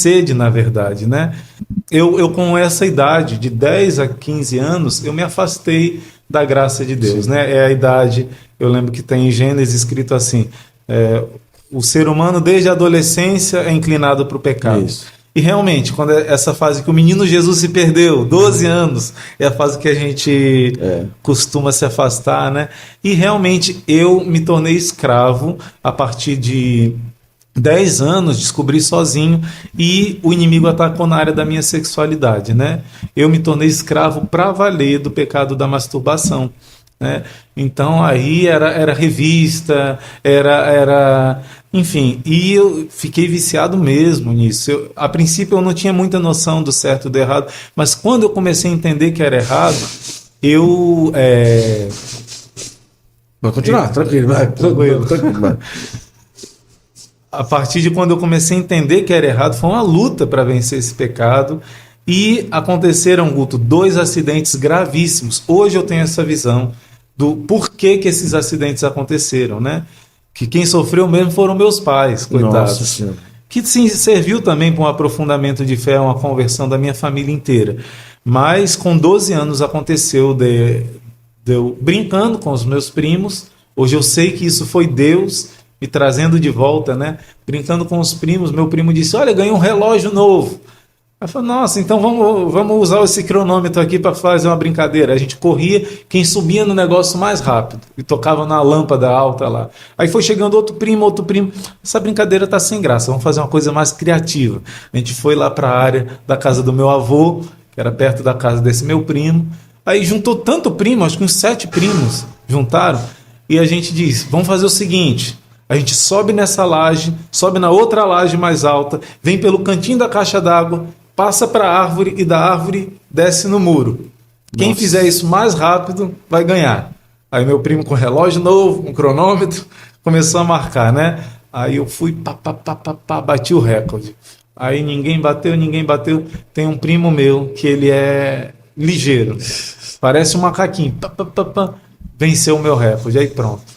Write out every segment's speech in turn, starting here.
sede, na verdade, né? Eu com essa idade, de 10 a 15 anos, eu me afastei da graça de Deus, né? É a idade, eu lembro que tem em Gênesis escrito assim, o ser humano desde a adolescência é inclinado para o pecado. Isso. E realmente, quando é essa fase que o menino Jesus se perdeu, 12 anos, é a fase que a gente costuma se afastar, né? E realmente eu me tornei escravo a partir de 10 anos, descobri sozinho, e o inimigo atacou na área da minha sexualidade, né? Eu me tornei escravo para valer do pecado da masturbação, né? Então aí era revista, enfim, e eu fiquei viciado mesmo nisso. A princípio eu não tinha muita noção do certo e do errado, mas quando eu comecei a entender que era errado, eu... Vai continuar, tranquilo, vai. Tranquilo, vai. A partir de quando eu comecei a entender que era errado, foi uma luta para vencer esse pecado. E aconteceram, Guto, 2 acidentes gravíssimos. Hoje eu tenho essa visão do porquê que esses acidentes aconteceram, né? Que quem sofreu mesmo foram meus pais, coitados. Nossa Senhora. Que sim, serviu também para um aprofundamento de fé, uma conversão da minha família inteira. Mas com 12 anos aconteceu de eu brincando com os meus primos. Hoje eu sei que isso foi Deus me trazendo de volta, né? Brincando com os primos, meu primo disse, olha, ganhei um relógio novo. Eu falei, nossa, então vamos usar esse cronômetro aqui para fazer uma brincadeira. A gente corria, quem subia no negócio mais rápido e tocava na lâmpada alta lá. Aí foi chegando outro primo. Essa brincadeira tá sem graça, vamos fazer uma coisa mais criativa. A gente foi lá para a área da casa do meu avô, que era perto da casa desse meu primo. Aí juntou tanto primo, acho que uns 7 primos juntaram, e a gente disse, vamos fazer o seguinte... A gente sobe nessa laje, sobe na outra laje mais alta, vem pelo cantinho da caixa d'água, passa para a árvore e da árvore desce no muro. Quem Nossa. fizer isso mais rápido vai ganhar. Aí meu primo com relógio novo, com cronômetro, começou a marcar, né? Aí eu fui, bati o recorde. Aí ninguém bateu. Tem um primo meu que ele é ligeiro, parece um macaquinho, venceu o meu recorde, aí pronto.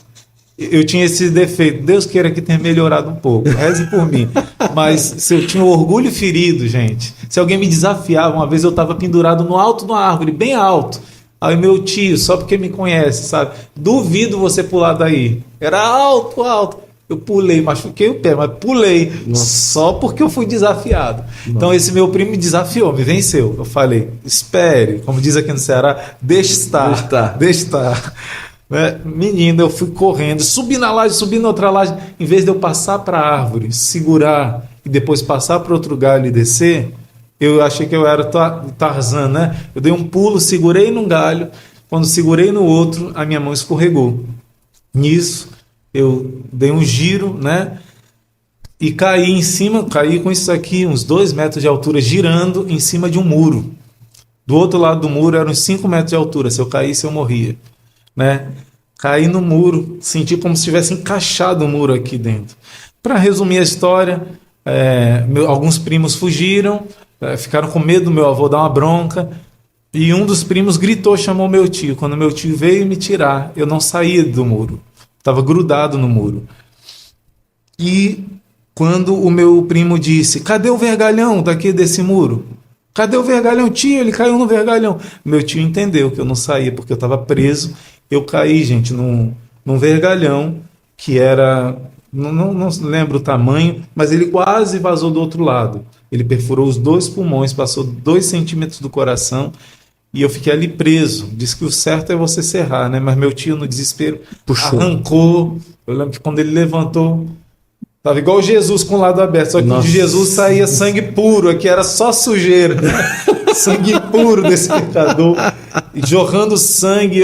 Eu tinha esse defeito, Deus queira que tenha melhorado um pouco, reze por mim. Mas se eu tinha o orgulho ferido, gente, se alguém me desafiava, uma vez eu estava pendurado no alto de uma árvore, bem alto. Aí meu tio, só porque me conhece, sabe? Duvido você pular daí. Era alto. Eu pulei, machuquei o pé, mas pulei. Nossa. Só porque eu fui desafiado. Nossa. Então esse meu primo me desafiou, me venceu. Eu falei, espere, como diz aqui no Ceará, deixa estar. Né? Menino, eu fui correndo, subi na laje, subi na outra laje, em vez de eu passar para a árvore, segurar e depois passar para outro galho e descer, eu achei que eu era Tarzan, né? Eu dei um pulo, segurei num galho, quando segurei no outro, a minha mão escorregou. Nisso, eu dei um giro, né? E caí em cima, caí com isso aqui, uns 2 metros de altura, girando em cima de um muro. Do outro lado do muro eram uns 5 metros de altura, se eu caísse eu morria. Né? Caí no muro, senti como se tivesse encaixado o muro aqui dentro. Para resumir a história, alguns primos fugiram, ficaram com medo do meu avô dar uma bronca, e um dos primos gritou, chamou meu tio. Quando meu tio veio me tirar, eu não saía do muro, estava grudado no muro. E quando o meu primo disse, cadê o vergalhão daqui desse muro? Cadê o vergalhão? Tio, ele caiu no vergalhão. Meu tio entendeu que eu não saía porque eu estava preso. Eu caí, gente, num vergalhão que era... Não lembro o tamanho, mas ele quase vazou do outro lado. Ele perfurou os 2 pulmões, passou 2 centímetros do coração e eu fiquei ali preso. Diz que o certo é você serrar, né? Mas meu tio, no desespero, puxou, arrancou. Eu lembro que quando ele levantou, estava igual Jesus com o lado aberto, só que de Jesus saía sangue puro, aqui era só sujeira. Sangue puro desse pecador. E jorrando sangue,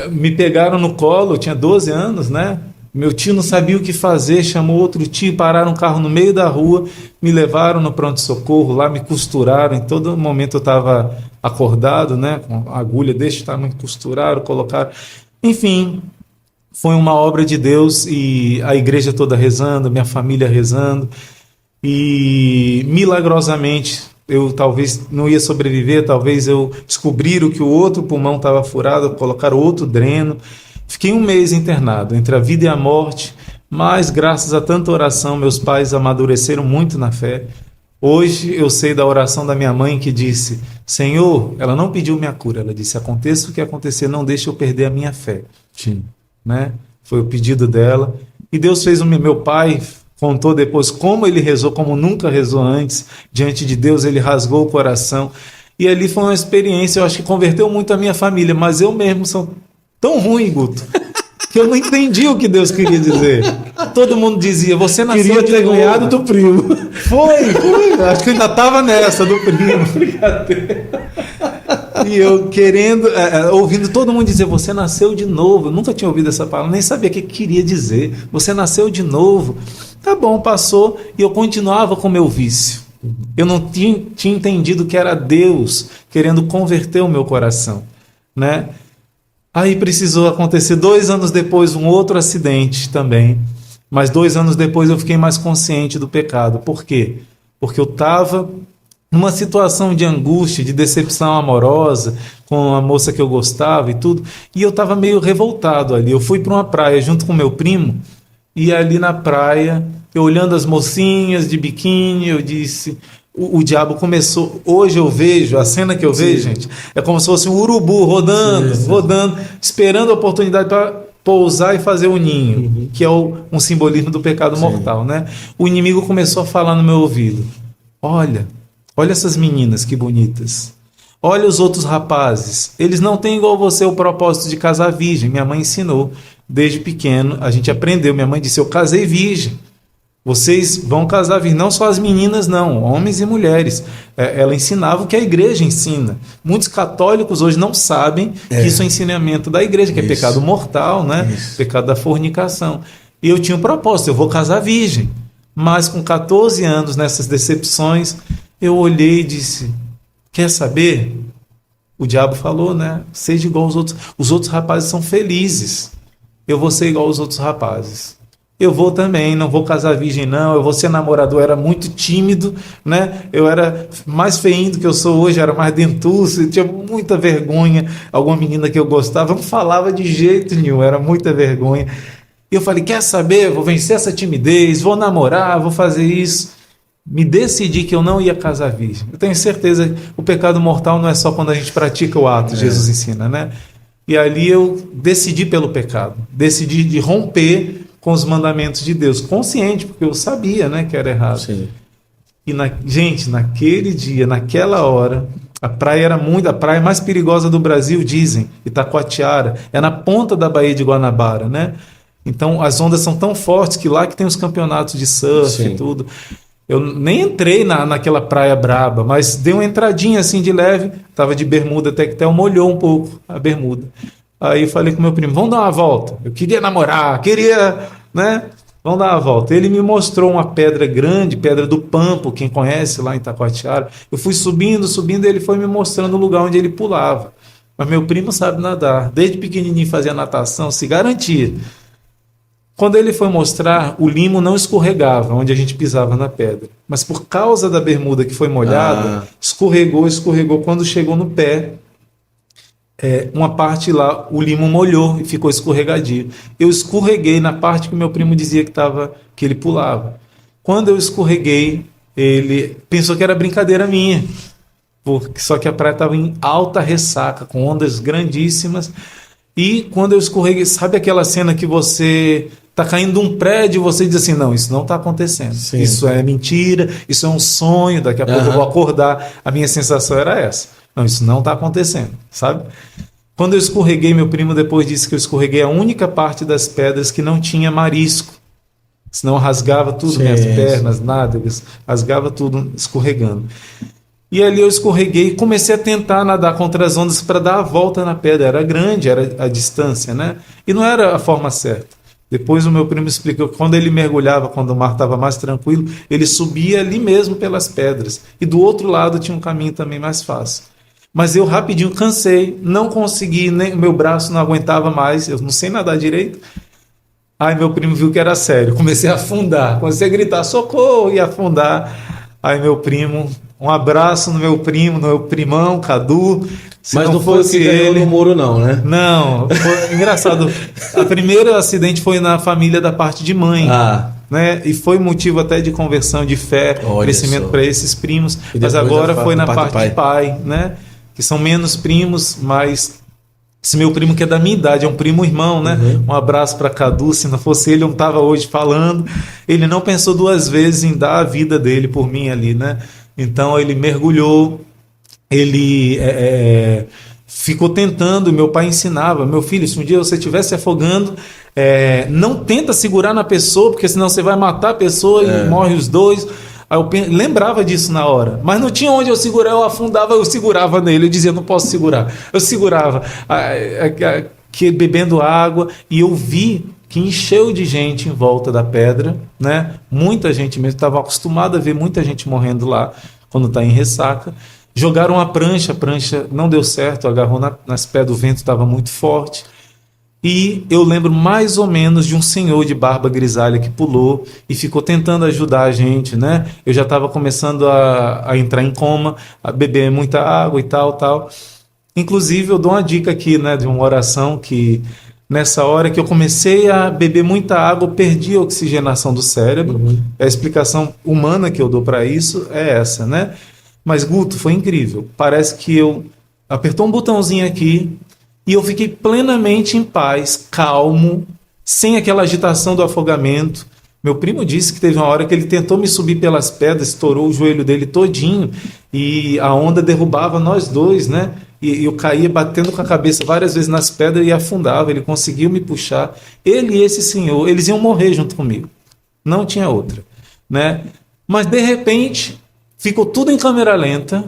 me pegaram no colo, eu tinha 12 anos, né? Meu tio não sabia o que fazer, chamou outro tio, pararam um carro no meio da rua, me levaram no pronto-socorro, lá me costuraram, em todo momento eu estava acordado, né? Com agulha deste tamanho, costuraram, colocaram... Enfim, foi uma obra de Deus e a igreja toda rezando, minha família rezando, e milagrosamente... eu talvez não ia sobreviver, talvez eu descobriram que o outro pulmão estava furado, colocaram outro dreno. Fiquei 1 mês internado, entre a vida e a morte, mas graças a tanta oração, meus pais amadureceram muito na fé. Hoje eu sei da oração da minha mãe que disse: Senhor, ela não pediu minha cura, ela disse: aconteça o que acontecer, não deixe eu perder a minha fé. Sim. Né? Foi o pedido dela. E Deus fez meu pai contou depois como ele rezou, como nunca rezou antes, diante de Deus, ele rasgou o coração. E ali foi uma experiência, eu acho que converteu muito a minha família, mas eu mesmo sou tão ruim, Guto, que eu não entendi o que Deus queria dizer. Todo mundo dizia: você nasceu Queria de ter novo. ganhado do primo. Foi. Acho que eu ainda estava nessa do primo. E eu querendo, ouvindo todo mundo dizer: você nasceu de novo. Eu nunca tinha ouvido essa palavra, nem sabia o que queria dizer. Você nasceu de novo. Tá bom, passou, e eu continuava com o meu vício. Eu não tinha entendido que era Deus querendo converter o meu coração, né? Aí precisou acontecer 2 anos depois um outro acidente também. Mas 2 anos depois eu fiquei mais consciente do pecado. Por quê? Porque eu estava numa situação de angústia, de decepção amorosa com a moça que eu gostava e tudo, e eu estava meio revoltado ali. Eu fui para uma praia junto com meu primo, e ali na praia, eu olhando as mocinhas de biquíni, eu disse... O diabo começou... Hoje eu vejo, a cena que eu vejo, gente, é como se fosse um urubu rodando, rodando, esperando a oportunidade para pousar e fazer o ninho, que é um simbolismo do pecado mortal, né? O inimigo começou a falar no meu ouvido: olha essas meninas que bonitas. Olha os outros rapazes. Eles não têm igual você o propósito de casar virgem. Minha mãe ensinou desde pequeno. A gente aprendeu. Minha mãe disse: eu casei virgem. Vocês vão casar virgem. Não só as meninas, não. Homens e mulheres. Ela ensinava o que a igreja ensina. Muitos católicos hoje não sabem que isso é ensinamento da igreja, que é pecado mortal, né? Pecado da fornicação. E eu tinha um propósito: eu vou casar virgem. Mas com 14 anos, nessas decepções, eu olhei e disse: quer saber? O diabo falou, né? Seja igual aos outros. Os outros rapazes são felizes. Eu vou ser igual aos outros rapazes. Eu vou também, não vou casar virgem, não. Eu vou ser namorador. Eu era muito tímido, né? Eu era mais feinho do que eu sou hoje, era mais dentuço, tinha muita vergonha. Alguma menina que eu gostava não falava de jeito nenhum, era muita vergonha. E eu falei: quer saber? Eu vou vencer essa timidez, vou namorar, vou fazer isso. Me decidi que eu não ia casar virgem. Eu tenho certeza que o pecado mortal não é só quando a gente pratica o ato, Jesus ensina, né? E ali eu decidi pelo pecado, decidi de romper com os mandamentos de Deus, consciente, porque eu sabia, né, que era errado. Sim. E gente, naquele dia, naquela hora, a praia mais perigosa do Brasil, dizem, Itacoatiara, é na ponta da Baía de Guanabara, né? Então as ondas são tão fortes que lá que tem os campeonatos de surf e tudo. Eu nem entrei naquela praia braba, mas dei uma entradinha assim de leve, estava de bermuda, até que molhou um pouco a bermuda. Aí eu falei com meu primo: vamos dar uma volta. Eu queria namorar, né? Vamos dar uma volta. Ele me mostrou uma pedra grande, Pedra do Pampo, quem conhece lá em Itacoatiara. Eu fui subindo, e ele foi me mostrando o lugar onde ele pulava. Mas meu primo sabe nadar. Desde pequenininho fazia natação, se garantia. Quando ele foi mostrar, o limo não escorregava onde a gente pisava na pedra. Mas por causa da bermuda que foi molhada, escorregou. Quando chegou no pé, uma parte lá, o limo molhou e ficou escorregadio. Eu escorreguei na parte que o meu primo dizia que ele pulava. Quando eu escorreguei, ele pensou que era brincadeira minha. Só que a praia estava em alta ressaca, com ondas grandíssimas. E quando eu escorreguei, sabe aquela cena que você está caindo de um prédio e você diz assim: não, isso não está acontecendo. Sim. Isso é mentira, isso é um sonho, daqui a pouco eu vou acordar. A minha sensação era essa. Não, isso não está acontecendo, sabe? Quando eu escorreguei, meu primo depois disse que eu escorreguei a única parte das pedras que não tinha marisco. Senão rasgava tudo, minhas pernas, nádegas, rasgava tudo escorregando. E ali eu escorreguei e comecei a tentar nadar contra as ondas para dar a volta na pedra. Era grande, era a distância, né? E não era a forma certa. Depois o meu primo explicou que quando ele mergulhava, quando o mar estava mais tranquilo, ele subia ali mesmo pelas pedras. E do outro lado tinha um caminho também mais fácil. Mas eu rapidinho cansei, não consegui, nem meu braço não aguentava mais, eu não sei nadar direito. Aí meu primo viu que era sério, comecei a afundar, comecei a gritar: socorro, e afundar. Aí meu primo, um abraço no meu primo, no meu primão, Cadu, Se Mas não foi fosse que ganhou ele no muro, não, né? Não, foi engraçado. O primeiro acidente foi na família da parte de mãe. Ah, Né? E foi motivo até de conversão, de fé, olha crescimento só. para esses primos. E Mas depois agora foi na do parte de pai, né? Que são menos primos, mas esse meu primo que é da minha idade, é um primo irmão, né? Uhum. Um abraço para Cadu, se não fosse ele, eu não estava hoje falando. Ele não pensou duas vezes em dar a vida dele por mim ali, né? Então ele mergulhou, ele ficou tentando. Meu pai ensinava: meu filho, se um dia você estiver se afogando, não tenta segurar na pessoa, porque senão você vai matar a pessoa e morre os dois. Aí eu lembrava disso na hora, mas não tinha onde eu segurar. Eu afundava, eu segurava nele, eu dizia: não posso segurar. Eu segurava, bebendo água, e eu vi que encheu de gente em volta da pedra, né? Muita gente mesmo, estava acostumado a ver muita gente morrendo lá quando está em ressaca. Jogaram a prancha não deu certo, agarrou nas pés, do vento estava muito forte. E eu lembro mais ou menos de um senhor de barba grisalha que pulou e ficou tentando ajudar a gente, né? Eu já estava começando a entrar em coma, a beber muita água e tal. Inclusive, eu dou uma dica aqui, né, de uma oração que, nessa hora que eu comecei a beber muita água, eu perdi a oxigenação do cérebro. Uhum. A explicação humana que eu dou para isso é essa, né? Mas, Guto, foi incrível. Parece que eu apertou um botãozinho aqui e eu fiquei plenamente em paz, calmo, sem aquela agitação do afogamento. Meu primo disse que teve uma hora que ele tentou me subir pelas pedras, estourou o joelho dele todinho e a onda derrubava nós dois, né? E eu caía batendo com a cabeça várias vezes nas pedras e afundava. Ele conseguiu me puxar. Ele e esse senhor, eles iam morrer junto comigo. Não tinha outra, né? Mas, de repente, ficou tudo em câmera lenta.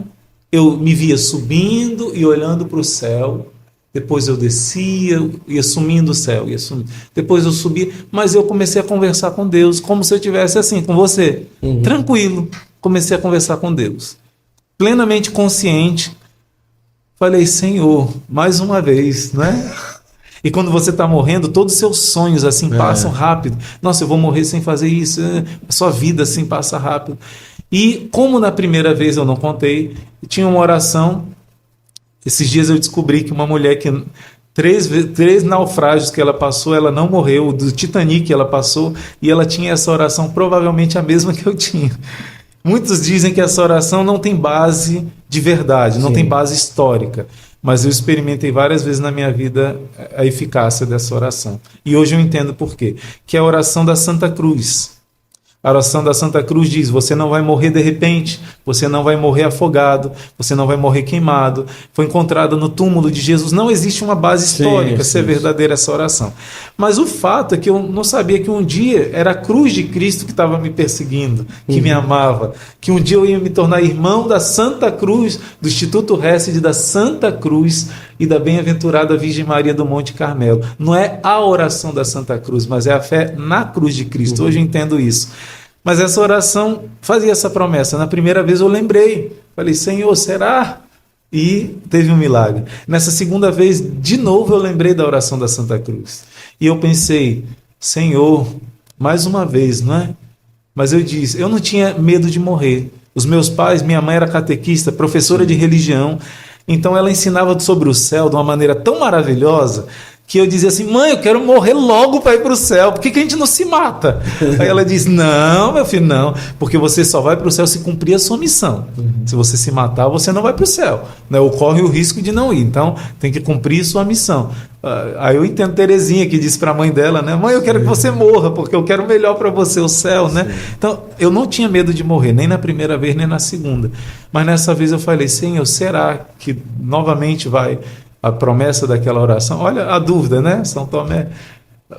Eu me via subindo e olhando para o céu. Depois eu descia, ia sumindo o céu, ia sumindo. Depois eu subia, mas eu comecei a conversar com Deus, como se eu estivesse assim, com você, tranquilo. Comecei a conversar com Deus, plenamente consciente. Falei: Senhor, mais uma vez, né? E quando você está morrendo, todos os seus sonhos assim passam rápido. Nossa, eu vou morrer sem fazer isso. A sua vida assim passa rápido. E como na primeira vez eu não contei, tinha uma oração. Esses dias eu descobri que uma mulher que três naufrágios que ela passou, ela não morreu. Do Titanic ela passou e ela tinha essa oração, provavelmente a mesma que eu tinha. Muitos dizem que essa oração não tem base de verdade, não tem base histórica. Mas eu experimentei várias vezes na minha vida a eficácia dessa oração. E hoje eu entendo por quê. Que é a oração da Santa Cruz. A oração da Santa Cruz diz: você não vai morrer de repente, você não vai morrer afogado, você não vai morrer queimado. Foi encontrada no túmulo de Jesus. Não existe uma base histórica se é verdadeira essa oração. Mas o fato é que eu não sabia que um dia era a cruz de Cristo que estava me perseguindo, que me amava, que um dia eu ia me tornar irmão da Santa Cruz, do Instituto Hesed, da Santa Cruz e da Bem-aventurada Virgem Maria do Monte Carmelo. Não é a oração da Santa Cruz, mas é a fé na cruz de Cristo. Hoje eu entendo isso. Mas essa oração fazia essa promessa. Na primeira vez eu lembrei. Falei: Senhor, será? E teve um milagre. Nessa segunda vez, de novo, eu lembrei da oração da Santa Cruz. E eu pensei: Senhor, mais uma vez, não é? Mas eu disse, eu não tinha medo de morrer. Os meus pais, minha mãe era catequista, professora de religião. Então ela ensinava sobre o céu de uma maneira tão maravilhosa que eu dizia assim: mãe, eu quero morrer logo para ir para o céu, por que a gente não se mata? Aí ela diz: não, meu filho, não, porque você só vai para o céu se cumprir a sua missão. Se você se matar, você não vai para o céu, né? Ocorre o risco de não ir, então tem que cumprir sua missão. Aí eu entendo Terezinha, que disse para a mãe dela, né: mãe, eu quero que você morra, porque eu quero o melhor para você, o céu, né? Então eu não tinha medo de morrer, nem na primeira vez, nem na segunda. Mas nessa vez eu falei: Senhor, será que novamente vai a promessa daquela oração? Olha a dúvida, né? São Tomé: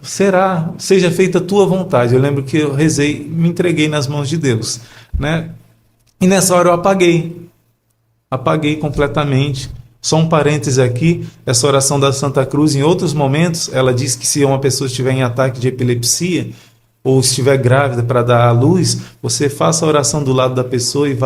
será? Seja feita a tua vontade. Eu lembro que eu rezei, me entreguei nas mãos de Deus, né? E nessa hora eu apaguei completamente. Só um parêntese aqui: essa oração da Santa Cruz, em outros momentos, ela diz que se uma pessoa estiver em ataque de epilepsia ou estiver grávida para dar à luz, você faça a oração do lado da pessoa e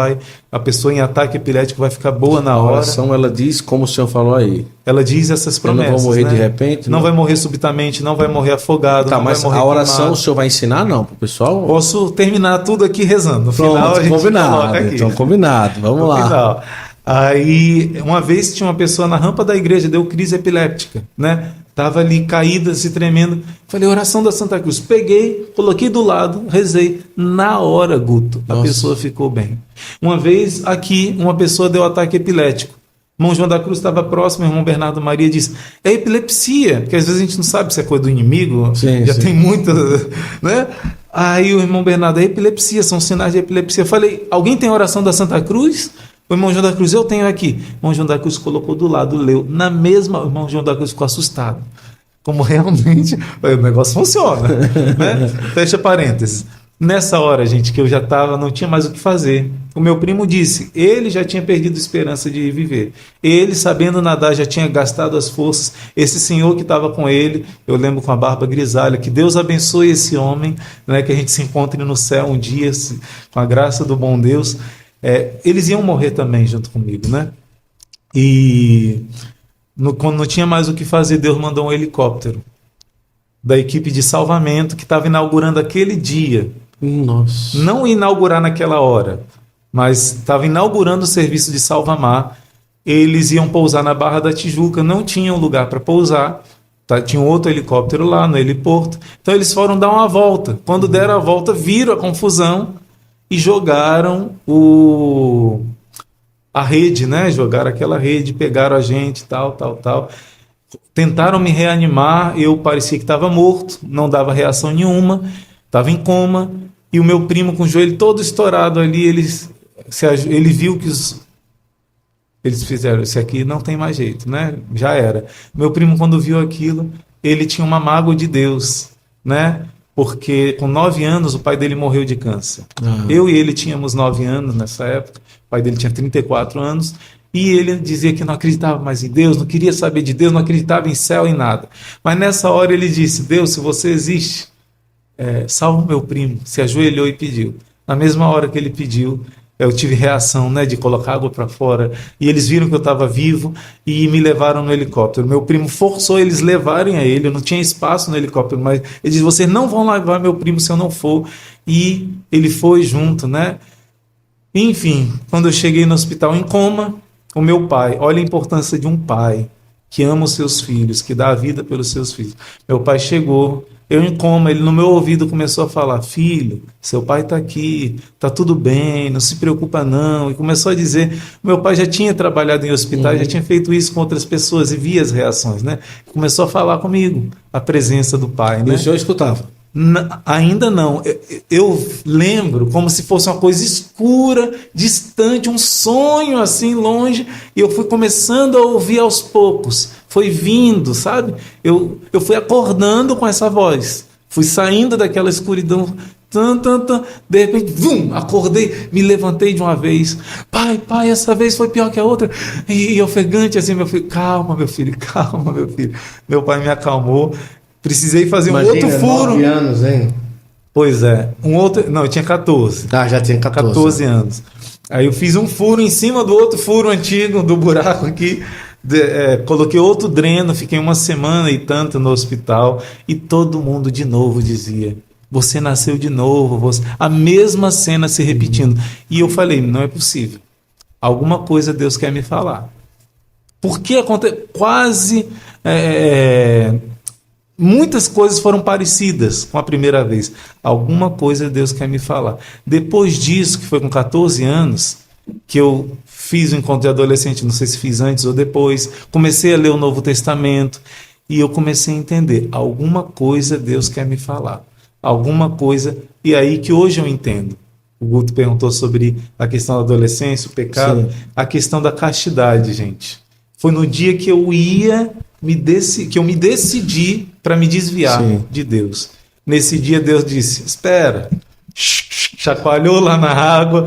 a pessoa em ataque epilético vai ficar boa na hora. A oração, ela diz, como o senhor falou aí, ela diz essas promessas. Eu não vou morrer, né? De repente. Não vai morrer subitamente, não vai morrer afogado. Tá, não mas vai morrer a oração queimado. o senhor vai ensinar, não, para o pessoal? Posso terminar tudo aqui rezando. No Pronto, final a gente combinado. coloca aqui. Então, combinado. Vamos No lá. final. Aí, uma vez tinha uma pessoa na rampa da igreja, deu crise epiléptica, né? Tava ali caída, se tremendo. Falei, oração da Santa Cruz. Peguei, coloquei do lado, rezei. Na hora, Guto, a Nossa. pessoa ficou bem. Uma vez aqui, uma pessoa deu ataque epilético. O irmão João da Cruz estava próximo, o irmão Bernardo Maria disse, é epilepsia, porque às vezes a gente não sabe se é coisa do inimigo, Sim, já sim. tem muita, né? Aí o irmão Bernardo, é epilepsia, são sinais de epilepsia. Eu falei, alguém tem oração da Santa Cruz? O irmão João da Cruz, eu tenho aqui. O irmão João da Cruz colocou do lado, leu. Na mesma, o irmão João da Cruz ficou assustado. Como realmente o negócio funciona, né? Fecha parênteses. Nessa hora, gente, que eu já estava, não tinha mais o que fazer. O meu primo disse, ele já tinha perdido a esperança de viver. Ele, sabendo nadar, já tinha gastado as forças. Esse senhor que estava com ele, eu lembro com a barba grisalha, que Deus abençoe esse homem, né, que a gente se encontre no céu um dia, com a graça do bom Deus. Eles iam morrer também junto comigo, né? E quando não tinha mais o que fazer, Deus mandou um helicóptero da equipe de salvamento que estava inaugurando aquele dia. Nossa. Não inaugurar naquela hora, mas estava inaugurando o serviço de salva-mar. Eles iam pousar na Barra da Tijuca, não tinham lugar para pousar, tá? Tinha um outro helicóptero lá no heliporto, então eles foram dar uma volta. Quando deram a volta, viram a confusão e jogaram a rede, né? Jogaram aquela rede, pegaram a gente, tal. Tentaram me reanimar, eu parecia que estava morto, não dava reação nenhuma, estava em coma, e o meu primo com o joelho todo estourado ali, ele viu que eles fizeram, isso aqui não tem mais jeito, né? Já era. Meu primo, quando viu aquilo, ele tinha uma mágoa de Deus, né? Porque com 9 anos o pai dele morreu de câncer. Eu e ele tínhamos 9 anos nessa época, o pai dele tinha 34 anos, e ele dizia que não acreditava mais em Deus, não queria saber de Deus, não acreditava em céu e nada. Mas nessa hora ele disse, Deus, se você existe, salva o meu primo. Se ajoelhou e pediu. Na mesma hora que ele pediu, eu tive reação, né, de colocar água para fora, e eles viram que eu estava vivo e me levaram no helicóptero. Meu primo forçou eles levarem a ele, eu não tinha espaço no helicóptero, mas ele disse, vocês não vão levar meu primo se eu não for. E ele foi junto, né? Enfim, quando eu cheguei no hospital em coma, o meu pai, olha a importância de um pai que ama os seus filhos, que dá a vida pelos seus filhos. Meu pai chegou, eu em coma, ele no meu ouvido começou a falar, filho, seu pai está aqui, está tudo bem, não se preocupa não. E começou a dizer, meu pai já tinha trabalhado em hospitais, já tinha feito isso com outras pessoas e via as reações, né? Começou a falar comigo, a presença do pai, né? E o senhor escutava? Ainda não. Eu lembro como se fosse uma coisa escura, distante, um sonho assim longe, e eu fui começando a ouvir aos poucos. Foi vindo, sabe? Eu fui acordando com essa voz. Fui saindo daquela escuridão. De repente, acordei, me levantei de uma vez. Pai, essa vez foi pior que a outra. E ofegante assim, meu filho, calma, meu filho. Meu pai me acalmou. Precisei fazer um outro furo. 9 anos, hein? Pois é. Não, eu tinha 14. Ah, já tinha 14. 14 anos. Aí eu fiz um furo em cima do outro furo antigo, do buraco aqui. Coloquei outro dreno, fiquei uma semana e tanto no hospital. E todo mundo de novo dizia, você nasceu de novo. A mesma cena se repetindo. E eu falei, não é possível. Alguma coisa Deus quer me falar. Porque quase... muitas coisas foram parecidas com a primeira vez. Alguma coisa Deus quer me falar. Depois disso, que foi com 14 anos, que eu fiz o encontro de adolescente, não sei se fiz antes ou depois, comecei a ler o Novo Testamento e eu comecei a entender. Alguma coisa Deus quer me falar. Alguma coisa. E aí que hoje eu entendo. O Guto perguntou sobre a questão da adolescência, o pecado. Sim. A questão da castidade, gente. Foi no dia que eu me decidi para me desviar Sim. de Deus. Nesse dia Deus disse, espera, chacoalhou lá na água,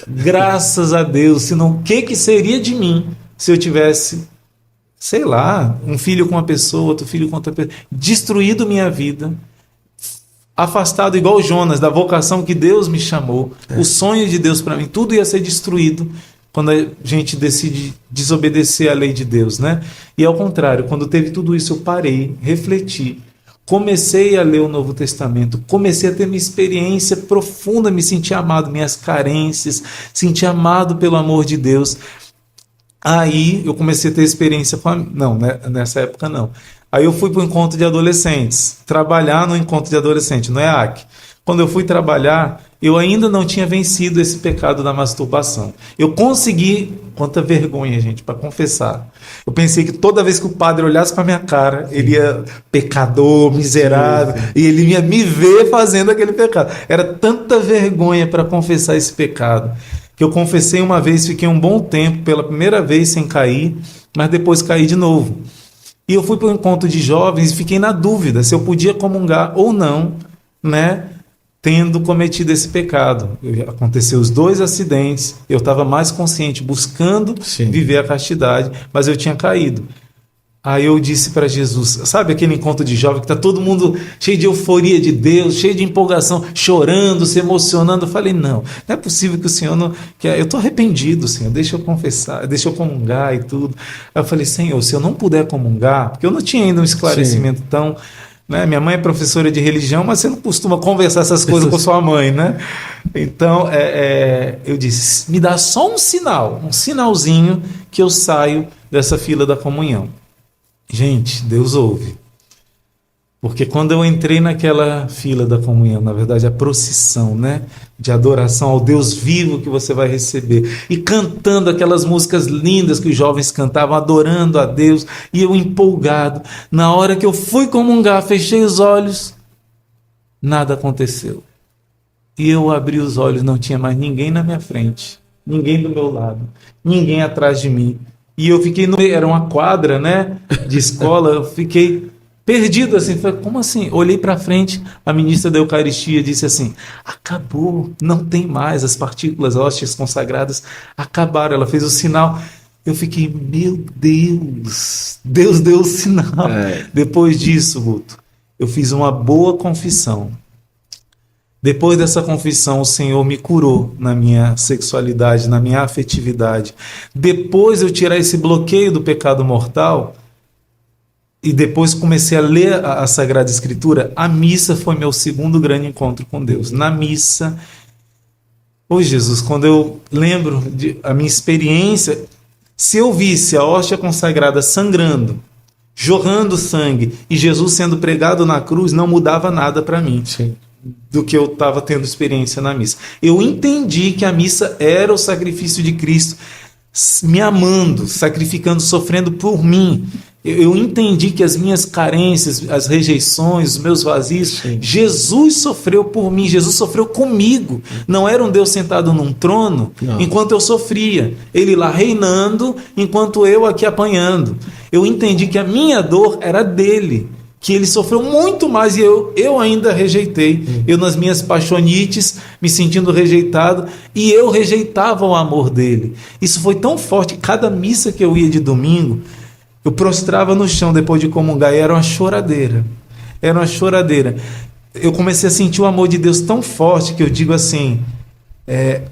graças a Deus, senão o que seria de mim se eu tivesse, sei lá, um filho com uma pessoa, outro filho com outra pessoa, destruído minha vida, afastado igual Jonas da vocação que Deus me chamou, o sonho de Deus para mim, tudo ia ser destruído quando a gente decide desobedecer à lei de Deus, né? E ao contrário, quando teve tudo isso, eu parei, refleti, comecei a ler o Novo Testamento, comecei a ter minha experiência profunda, me senti amado, minhas carências, senti amado pelo amor de Deus. Aí eu comecei a ter experiência com não, né, nessa época não. Aí eu fui para o encontro de adolescentes, trabalhar no encontro de adolescente, no EAC. Quando eu fui trabalhar, eu ainda não tinha vencido esse pecado da masturbação. Eu consegui, quanta vergonha, gente, para confessar. Eu pensei que toda vez que o padre olhasse para minha cara, ele ia pecador, miserável, e ele ia me ver fazendo aquele pecado. Era tanta vergonha para confessar esse pecado, que eu confessei uma vez, fiquei um bom tempo, pela primeira vez sem cair, mas depois caí de novo. E eu fui para um encontro de jovens e fiquei na dúvida se eu podia comungar ou não, né, tendo cometido esse pecado. Aconteceu os 2 acidentes, eu estava mais consciente, buscando viver a castidade, mas eu tinha caído. Aí eu disse para Jesus, sabe aquele encontro de jovem que está todo mundo cheio de euforia de Deus, cheio de empolgação, chorando, se emocionando. Eu falei, não é possível que o Senhor não... Eu estou arrependido, Senhor, deixa eu confessar, deixa eu comungar e tudo. Aí eu falei, Senhor, se eu não puder comungar, porque eu não tinha ainda um esclarecimento tão... Né? Minha mãe é professora de religião, mas você não costuma conversar essas coisas com sua mãe, né? Então, eu disse, me dá só um sinal, um sinalzinho que eu saio dessa fila da comunhão. Gente, Deus ouve. Porque quando eu entrei naquela fila da comunhão, na verdade a procissão, né, de adoração ao Deus vivo que você vai receber, e cantando aquelas músicas lindas que os jovens cantavam, adorando a Deus, e eu empolgado, na hora que eu fui comungar, fechei os olhos, nada aconteceu. E eu abri os olhos, não tinha mais ninguém na minha frente, ninguém do meu lado, ninguém atrás de mim. E eu fiquei, era uma quadra, né, de escola, eu fiquei perdido assim, falei, como assim? Olhei para frente, a ministra da Eucaristia disse assim, acabou, não tem mais, as partículas hóstias consagradas acabaram, ela fez o sinal. Eu fiquei, meu Deus, Deus deu o sinal. Depois disso, Guto, eu fiz uma boa confissão. Depois dessa confissão, o Senhor me curou na minha sexualidade, na minha afetividade. Depois eu tirar esse bloqueio do pecado mortal e depois comecei a ler a Sagrada Escritura, a missa foi meu segundo grande encontro com Deus. Na missa, Jesus, quando eu lembro a minha experiência, se eu visse a hóstia consagrada sangrando, jorrando sangue e Jesus sendo pregado na cruz, não mudava nada para mim. Sim. Do que eu estava tendo experiência na missa. Eu entendi que a missa era o sacrifício de Cristo me amando, sacrificando, sofrendo por mim. Eu entendi que as minhas carências, as rejeições, os meus vazios, Jesus sofreu por mim, Jesus sofreu comigo. Não era um Deus sentado num trono enquanto eu sofria. Ele lá reinando, enquanto eu aqui apanhando. Eu entendi que a minha dor era dele, que ele sofreu muito mais e eu ainda rejeitei. Eu nas minhas paixonites, me sentindo rejeitado, e eu rejeitava o amor dele. Isso foi tão forte, cada missa que eu ia de domingo, eu prostrava no chão depois de comungar, e era uma choradeira. Era uma choradeira. Eu comecei a sentir o amor de Deus tão forte que eu digo assim,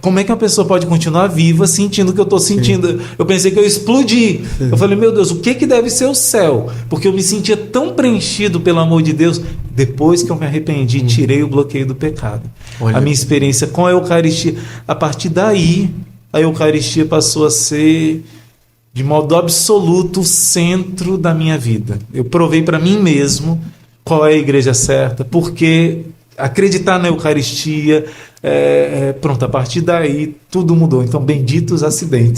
como é que uma pessoa pode continuar viva sentindo o que eu estou sentindo? Eu pensei que eu explodi. Eu falei, meu Deus, o que deve ser o céu? Porque eu me sentia tão preenchido pelo amor de Deus. Depois que eu me arrependi, tirei o bloqueio do pecado. A minha experiência com a Eucaristia, a partir daí, a Eucaristia passou a ser, de modo absoluto, o centro da minha vida. Eu provei para mim mesmo qual é a igreja certa, porque acreditar na Eucaristia, pronto, a partir daí tudo mudou. Então, benditos acidentes.